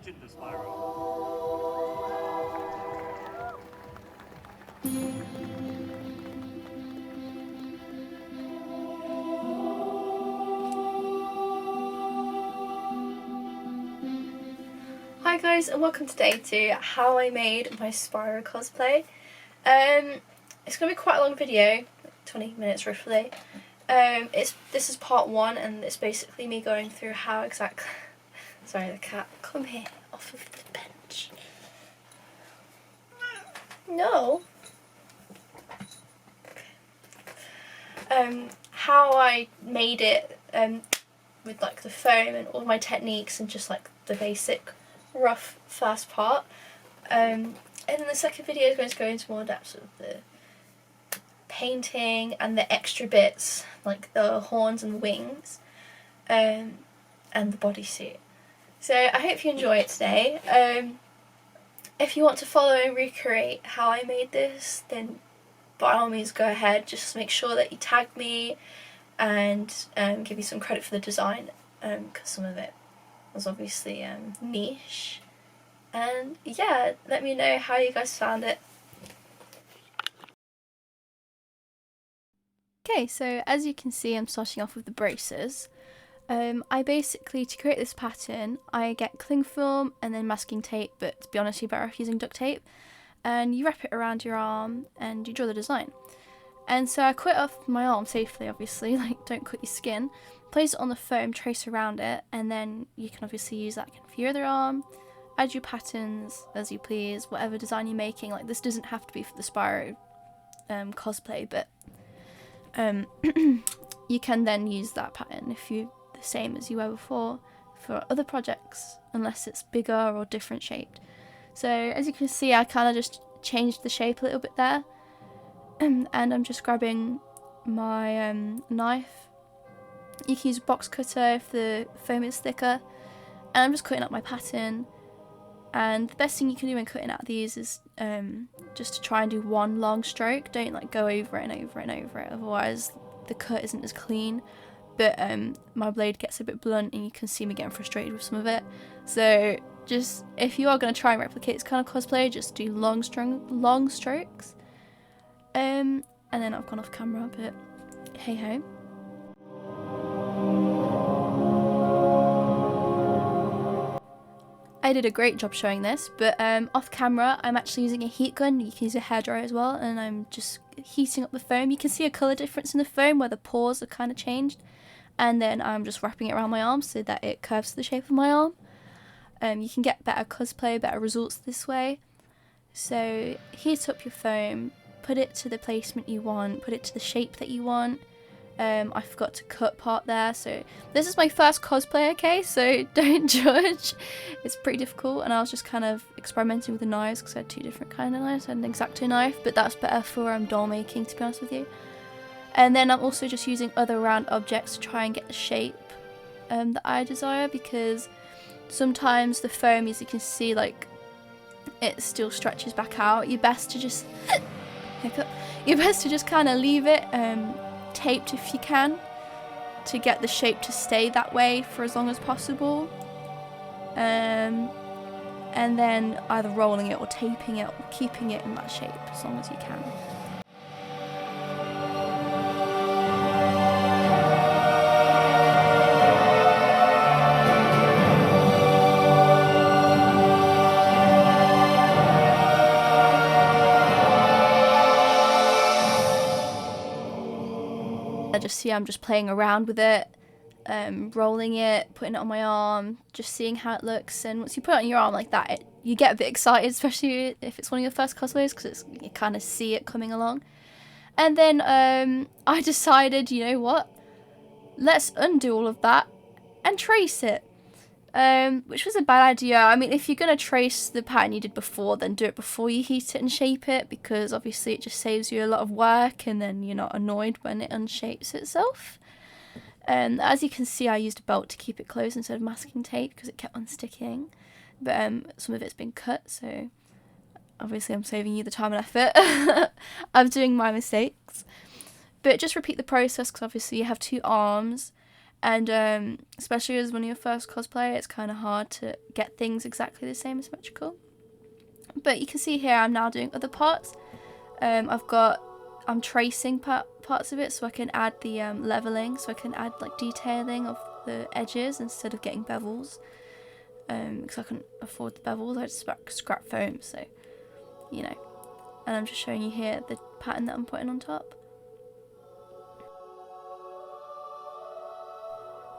Legend of Spyro. Hi guys, and welcome today to how I made my Spyro cosplay. It's going to be quite a long video, like 20 minutes roughly. This is part one, and it's basically me going through how exactly... Sorry, the cat. Come here, off of the bench. No. How I made it with like the foam and all my techniques and just like the basic rough first part. And then the second video is going to go into more depth of the painting and the extra bits like the horns and wings and the bodysuit. So I hope you enjoy it today. If you want to follow and recreate how I made this, then by all means go ahead. Just make sure that you tag me and give me some credit for the design, because some of it was obviously niche. And yeah, let me know how you guys found it. Okay, so as you can see, I'm starting off with the braces. I basically, to create this pattern, I get cling film and then masking tape, but to be honest, you're better off using duct tape. And you wrap it around your arm and you draw the design. And so I cut off my arm safely, obviously, like don't cut your skin. Place it on the foam, trace around it, and then you can obviously use that for your other arm. Add your patterns as you please, whatever design you're making. Like this doesn't have to be for the Spyro cosplay, but you can then use that pattern if you the same as you were before for other projects, unless it's bigger or different shaped. So as you can see, I kind of just changed the shape a little bit there, and I'm just grabbing my knife. You can use a box cutter if the foam is thicker, and I'm just cutting up my pattern. And the best thing you can do when cutting out these is just to try and do one long stroke. Don't like go over it and over it and over it, otherwise the cut isn't as clean. But my blade gets a bit blunt and you can see me getting frustrated with some of it. So just, if you are going to try and replicate this kind of cosplay, just do long strokes. And then I've gone off camera, but hey ho. I did a great job showing this, but off camera I'm actually using a heat gun. You can use a hairdryer as well, and I'm just heating up the foam. You can see a colour difference in the foam where the pores are kind of changed, and then I'm just wrapping it around my arm so that it curves to the shape of my arm. You can get better cosplay, better results this way. So heat up your foam, put it to the placement you want, put it to the shape that you want. I forgot to cut part there, so this is my first cosplay, okay, so don't judge. It's pretty difficult, and I was just kind of experimenting with the knives because I had two different kind of knives. I had an X-Acto knife, but that's better for doll making, to be honest with you. And then I'm also just using other round objects to try and get the shape that I desire, because sometimes the foam, as you can see, like it still stretches back out. You're best to just hiccup. You're best to just kind of leave it taped if you can, to get the shape to stay that way for as long as possible, and then either rolling it or taping it or keeping it in that shape as long as you can. Just see, I'm just playing around with it, rolling it, putting it on my arm, just seeing how it looks. And once you put it on your arm like that, you get a bit excited, especially if it's one of your first cosplays, because you kind of see it coming along. And then I decided, you know what, let's undo all of that and trace it. Which was a bad idea. I mean, if you're going to trace the pattern you did before, then do it before you heat it and shape it, because obviously it just saves you a lot of work, and then you're not annoyed when it unshapes itself. As you can see, I used a belt to keep it closed instead of masking tape because it kept on sticking, but some of it's been cut, so obviously I'm saving you the time and effort. I'm doing my mistakes. But just repeat the process, because obviously you have two arms, And especially as when you're first cosplayer, it's kind of hard to get things exactly the same as symmetrical. But you can see here I'm now doing other parts. I'm tracing parts of it so I can add the leveling, so I can add like detailing of the edges instead of getting bevels. Because I couldn't afford the bevels, I just scrap foam, so you know. And I'm just showing you here the pattern that I'm putting on top.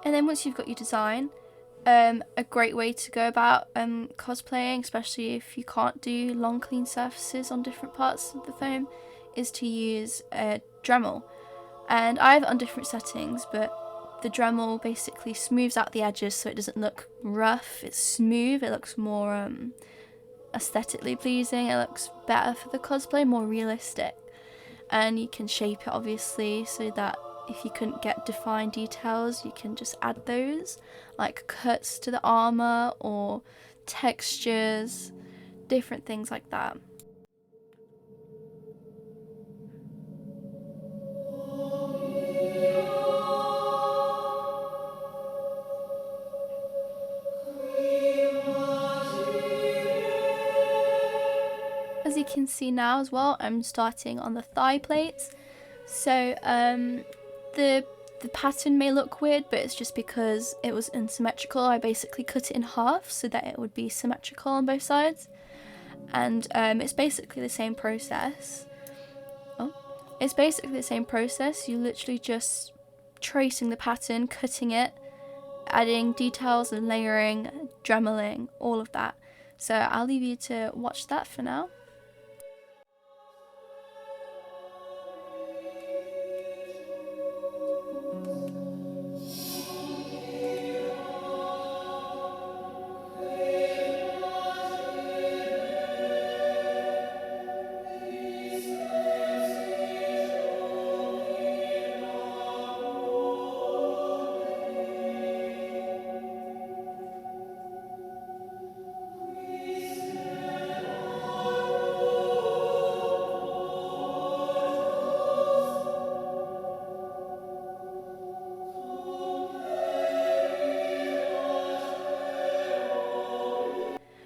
And then once you've got your design, a great way to go about cosplaying, especially if you can't do long clean surfaces on different parts of the foam, is to use a Dremel. And I have it on different settings, but the Dremel basically smooths out the edges so it doesn't look rough. It's smooth, it looks more aesthetically pleasing, it looks better for the cosplay, more realistic. And you can shape it obviously so that if you couldn't get defined details, you can just add those, like cuts to the armour or textures, different things like that. As you can see now as well, I'm starting on the thigh plates. So the pattern may look weird, but it's just because it was unsymmetrical. I basically cut it in half so that it would be symmetrical on both sides. And it's basically the same process. It's basically the same process. You literally just tracing the pattern, cutting it, adding details and layering, dremeling, all of that. So I'll leave you to watch that for now.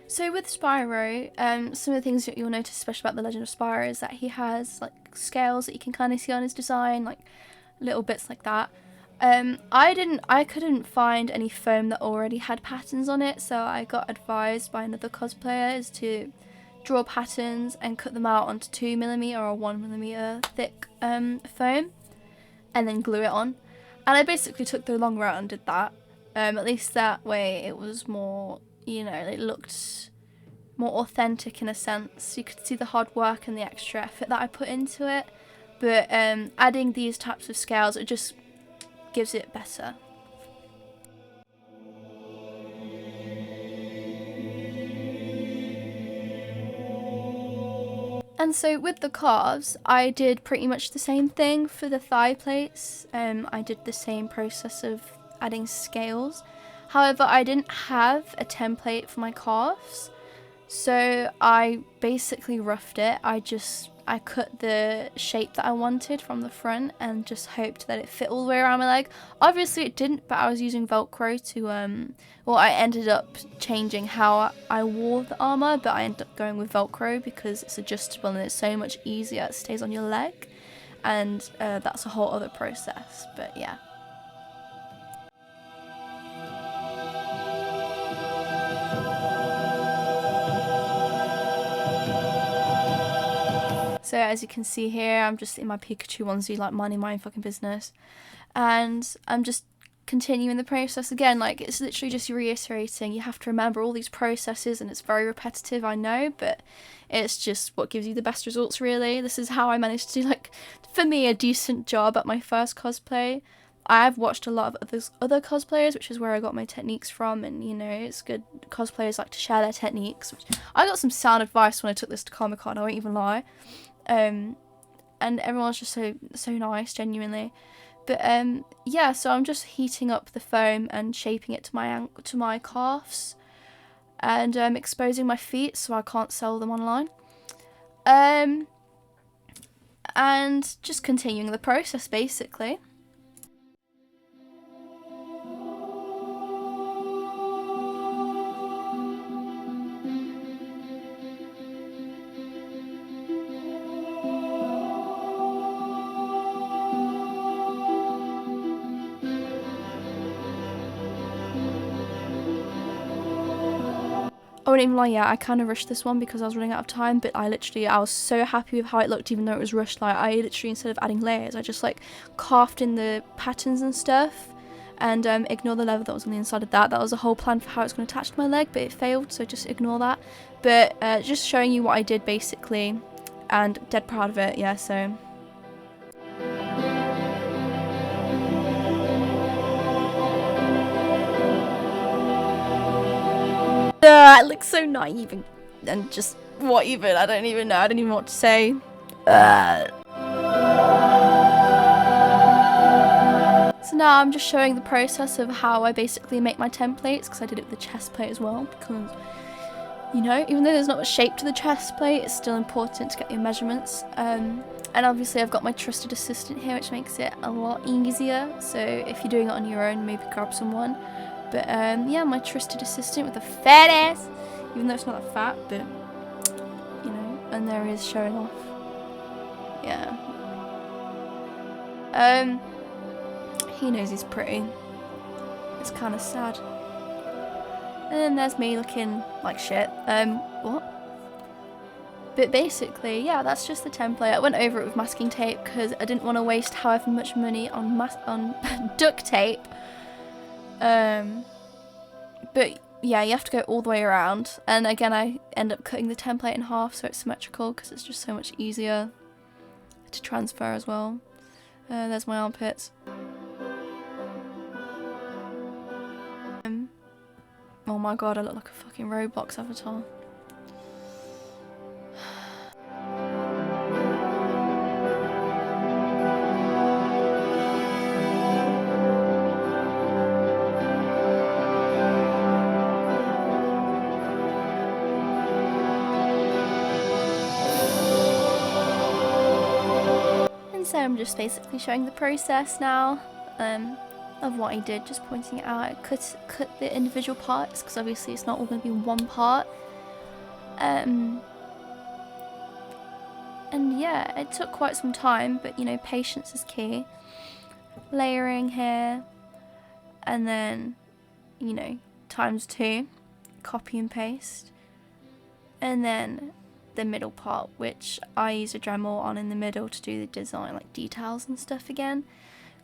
So with Spyro, some of the things that you'll notice, especially about the Legend of Spyro, is that he has like scales that you can kind of see on his design, like little bits like that. I couldn't find any foam that already had patterns on it, so I got advised by another cosplayer to draw patterns and cut them out onto 2mm or 1mm thick foam, and then glue it on. And I basically took the long route and did that. At least that way it was more, you know, it looked more authentic in a sense. You could see the hard work and the extra effort that I put into it, but adding these types of scales, it just gives it better. And so with the calves, I did pretty much the same thing for the thigh plates. I did the same process of adding scales. However, I didn't have a template for my calves, so I basically roughed it. I cut the shape that I wanted from the front and just hoped that it fit all the way around my leg. Obviously it didn't, but I was using Velcro to, well, I ended up changing how I wore the armour, but I ended up going with Velcro because it's adjustable and it's so much easier. It stays on your leg, and that's a whole other process, but yeah. So as you can see here, I'm just in my Pikachu onesie, like minding my own fucking business. And I'm just continuing the process again. Like, it's literally just reiterating. You have to remember all these processes, and it's very repetitive, I know, but it's just what gives you the best results, really. This is how I managed to do, like, for me, a decent job at my first cosplay. I've watched a lot of other cosplayers, which is where I got my techniques from, and you know, it's good. Cosplayers like to share their techniques. Which I got some sound advice when I took this to Comic-Con, I won't even lie. And everyone's just so nice, genuinely. But yeah, so I'm just heating up the foam and shaping it to my calves, and exposing my feet so I can't sell them online. And just continuing the process, basically. I wouldn't even lie, yeah, I kind of rushed this one because I was running out of time, but I was so happy with how it looked even though it was rushed. Like, I literally, instead of adding layers, I just like carved in the patterns and stuff, and ignore the leather that was on the inside of that. That was a whole plan for how it's going to attach to my leg, but it failed, so just ignore that. But just showing you what I did basically, and dead proud of it, yeah, so. It looks so naive and just, what even? I don't even know. I don't even know what to say. So now I'm just showing the process of how I basically make my templates, because I did it with the chest plate as well, because, you know, even though there's not much shape to the chest plate, it's still important to get your measurements. And obviously I've got my trusted assistant here, which makes it a lot easier. So if you're doing it on your own, maybe grab someone. But yeah, my trusted assistant with a fat ass, even though it's not that fat, but you know, and there he is showing off. Yeah. He knows he's pretty. It's kind of sad. And then there's me looking like shit. What? But basically, yeah, that's just the template. I went over it with masking tape because I didn't want to waste however much money on duct tape. But yeah, you have to go all the way around, and again I end up cutting the template in half so it's symmetrical because it's just so much easier to transfer as well. There's my armpits. Oh my god, I look like a fucking Roblox avatar. So I'm just basically showing the process now of what I did, just pointing it out. I cut the individual parts because obviously it's not all going to be one part. And yeah, it took quite some time, but you know, patience is key. Layering here, and then, you know, ×2, copy and paste, and then the middle part, which I use a Dremel on in the middle to do the design, like details and stuff again,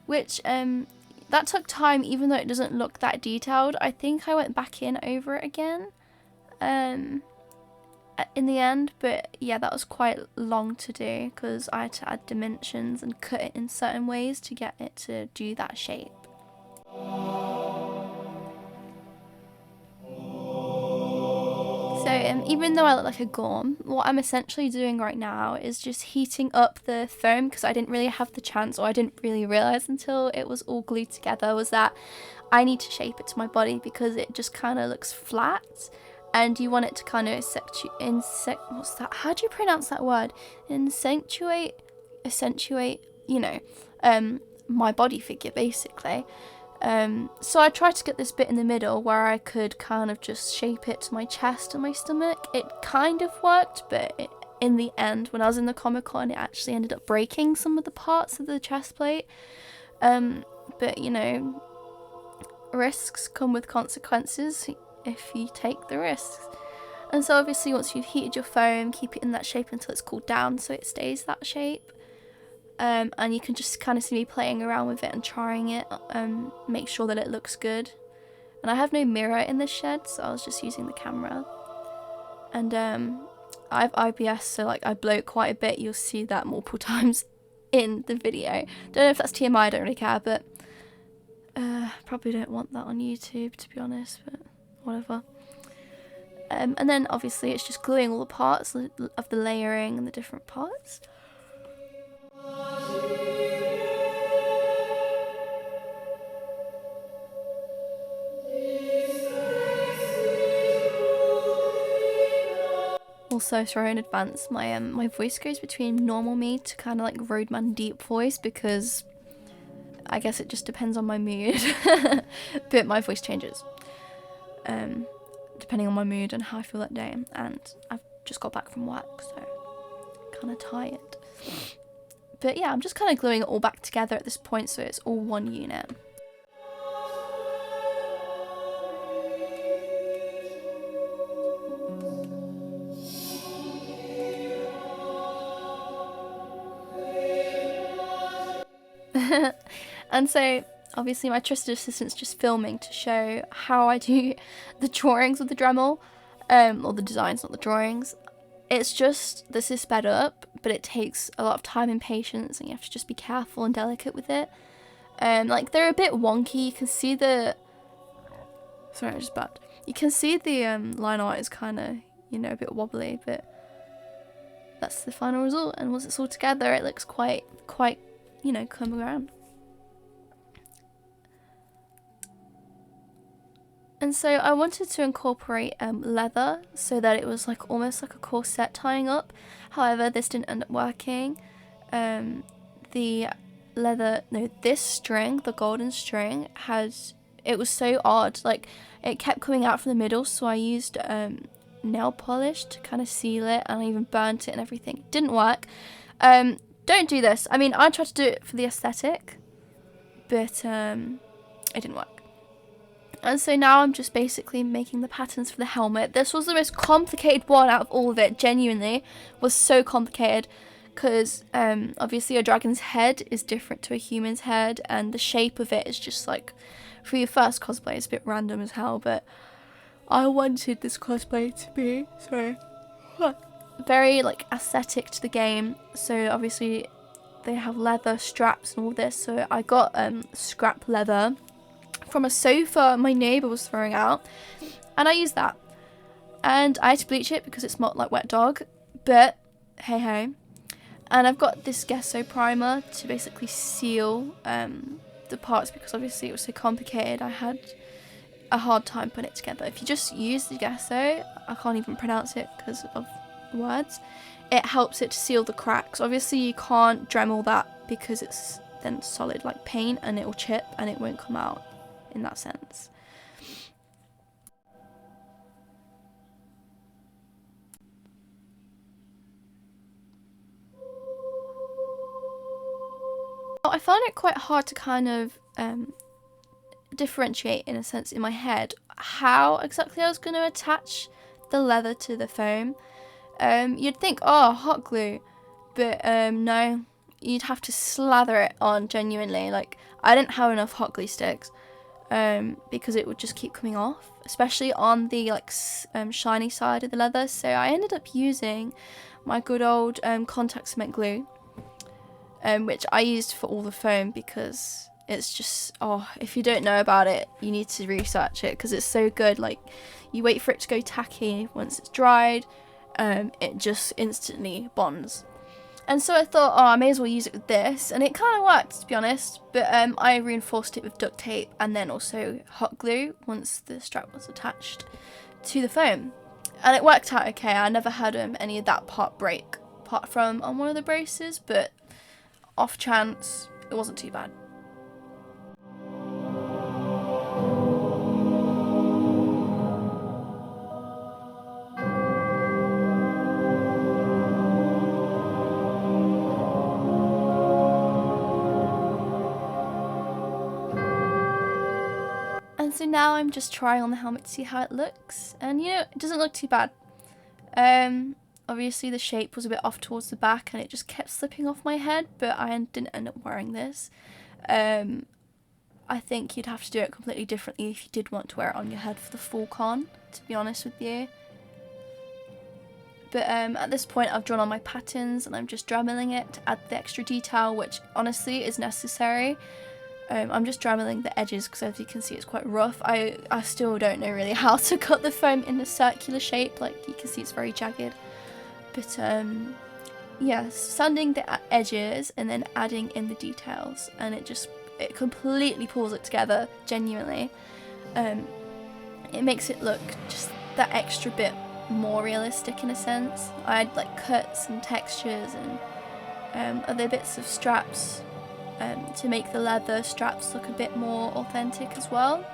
which that took time even though it doesn't look that detailed. I think I went back in over it again in the end, but yeah, that was quite long to do because I had to add dimensions and cut it in certain ways to get it to do that shape. So even though I look like a gorm, what I'm essentially doing right now is just heating up the foam, because I didn't really have the chance, or I didn't really realise until it was all glued together, was that I need to shape it to my body because it just kind of looks flat, and you want it to kind of what's that? How do you pronounce that word? Accentuate, you know, my body figure basically. So I tried to get this bit in the middle where I could kind of just shape it to my chest and my stomach. It kind of worked, but in the end, when I was in the Comic-Con, it actually ended up breaking some of the parts of the chest plate. But you know, risks come with consequences if you take the risks. And so obviously once you've heated your foam, keep it in that shape until it's cooled down so it stays that shape. And you can just kind of see me playing around with it and trying it, make sure that it looks good. And I have no mirror in this shed, so I was just using the camera. And I have IPS, so like I bloat quite a bit. You'll see that multiple times in the video. Don't know if that's TMI, I don't really care, but probably don't want that on YouTube, to be honest, but whatever. And then obviously it's just gluing all the parts of the layering and the different parts. Also, sorry in advance, my voice goes between normal me to kind of like Roadman deep voice because I guess it just depends on my mood. But my voice changes depending on my mood and how I feel that day, and I've just got back from work, so kind of tired. But yeah, I'm just kind of gluing it all back together at this point so it's all one unit. And so obviously my trusted assistant's just filming to show how I do the drawings with the Dremel, or the designs, not the drawings. It's just, this is sped up, but it takes a lot of time and patience, and you have to just be careful and delicate with it. Like, they're a bit wonky. You can see the, sorry, I just burped. You can see the line art is kind of, you know, a bit wobbly, but that's the final result. And once it's all together, it looks quite, you know, come around. And so I wanted to incorporate leather so that it was like almost like a corset tying up. However, this didn't end up working. The leather, no, this string, the golden string, it was so odd. Like, it kept coming out from the middle, so I used nail polish to kind of seal it, and I even burnt it and everything. It didn't work. Don't do this. I mean, I tried to do it for the aesthetic, but it didn't work. And so now I'm just basically making the patterns for the helmet. This was the most complicated one out of all of it, genuinely. Was so complicated because obviously a dragon's head is different to a human's head, and the shape of it is just like, for your first cosplay, it's a bit random as hell, but I wanted this cosplay to be, very like aesthetic to the game. So obviously they have leather straps and all this, so I got scrap leather from a sofa my neighbour was throwing out, and I used that, and I had to bleach it because it smelled like wet dog, but hey hey. And I've got this gesso primer to basically seal the parts, because obviously it was so complicated. I had a hard time putting it together. If you just use the gesso, I can't even pronounce it because of words, it helps it to seal the cracks. Obviously you can't Dremel that because it's then solid like paint, and it will chip and it won't come out in that sense. I found it quite hard to kind of differentiate, in a sense, in my head how exactly I was going to attach the leather to the foam. You'd think, oh, hot glue, but no, you'd have to slather it on, genuinely. Like, I didn't have enough hot glue sticks because it would just keep coming off, especially on the like shiny side of the leather. So I ended up using my good old contact cement glue, which I used for all the foam, because it's just, oh, if you don't know about it, you need to research it, because it's so good. Like, you wait for it to go tacky, once it's dried, it just instantly bonds. And so I thought, oh, I may as well use it with this, and it kind of worked, to be honest, but I reinforced it with duct tape and then also hot glue once the strap was attached to the foam, and it worked out okay. I never had any of that part break, apart from on one of the braces, but off chance, it wasn't too bad. And so now I'm just trying on the helmet to see how it looks, and you know, it doesn't look too bad. Obviously the shape was a bit off towards the back and it just kept slipping off my head, but I didn't end up wearing this. I think you'd have to do it completely differently if you did want to wear it on your head for the full con, to be honest with you. But at this point I've drawn on my patterns and I'm just dremeling it to add the extra detail, which honestly is necessary. I'm just dremeling the edges because, as you can see, it's quite rough. I still don't know really how to cut the foam in a circular shape. Like, you can see it's very jagged. But yeah, sanding the edges and then adding in the details, and it completely pulls it together, genuinely. It makes it look just that extra bit more realistic in a sense. I had like cuts and textures and other bits of straps to make the leather straps look a bit more authentic as well.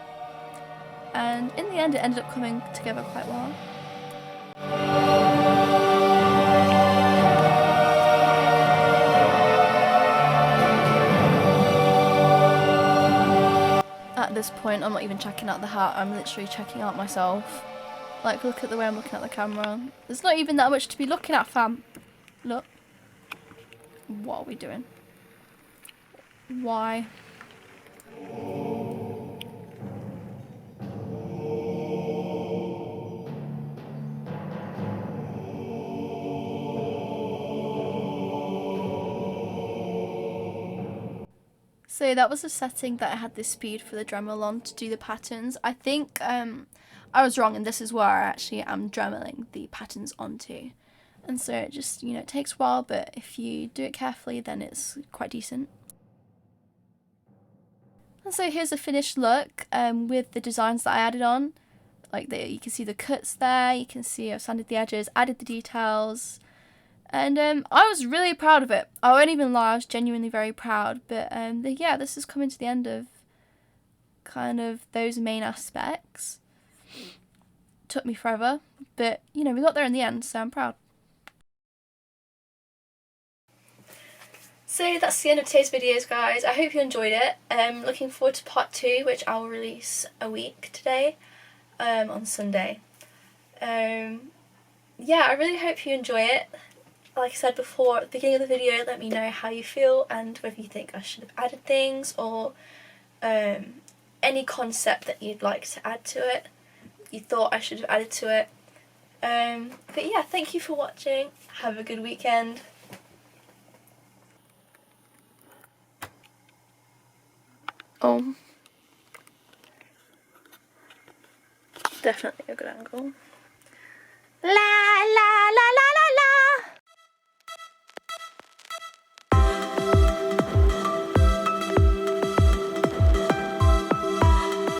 And in the end it ended up coming together quite well. At this point I'm not even checking out the hat, I'm literally checking out myself. Like, look at the way I'm looking at the camera. There's not even that much to be looking at, fam. Look. What are we doing? Why? So that was a setting that I had this speed for the Dremel on to do the patterns. I think I was wrong, and this is where I actually am Dremeling the patterns onto. And so it just, you know, it takes a while, but if you do it carefully, then it's quite decent. And so here's a finished look with the designs that I added on. Like you can see the cuts there, you can see I've sanded the edges, added the details. And I was really proud of it. I won't even lie, I was genuinely very proud. But yeah, this is coming to the end of kind of those main aspects. Took me forever, but you know, we got there in the end, so I'm proud. So that's the end of today's videos, guys. I hope you enjoyed it. Looking forward to part 2, which I will release a week today, on Sunday. Yeah, I really hope you enjoy it. Like I said before at the beginning of the video, let me know how you feel and whether you think I should have added things, or any concept that you'd like to add to it, you thought I should have added to it. But yeah, thank you for watching. Have a good weekend. Oh, definitely a good angle. La la la la.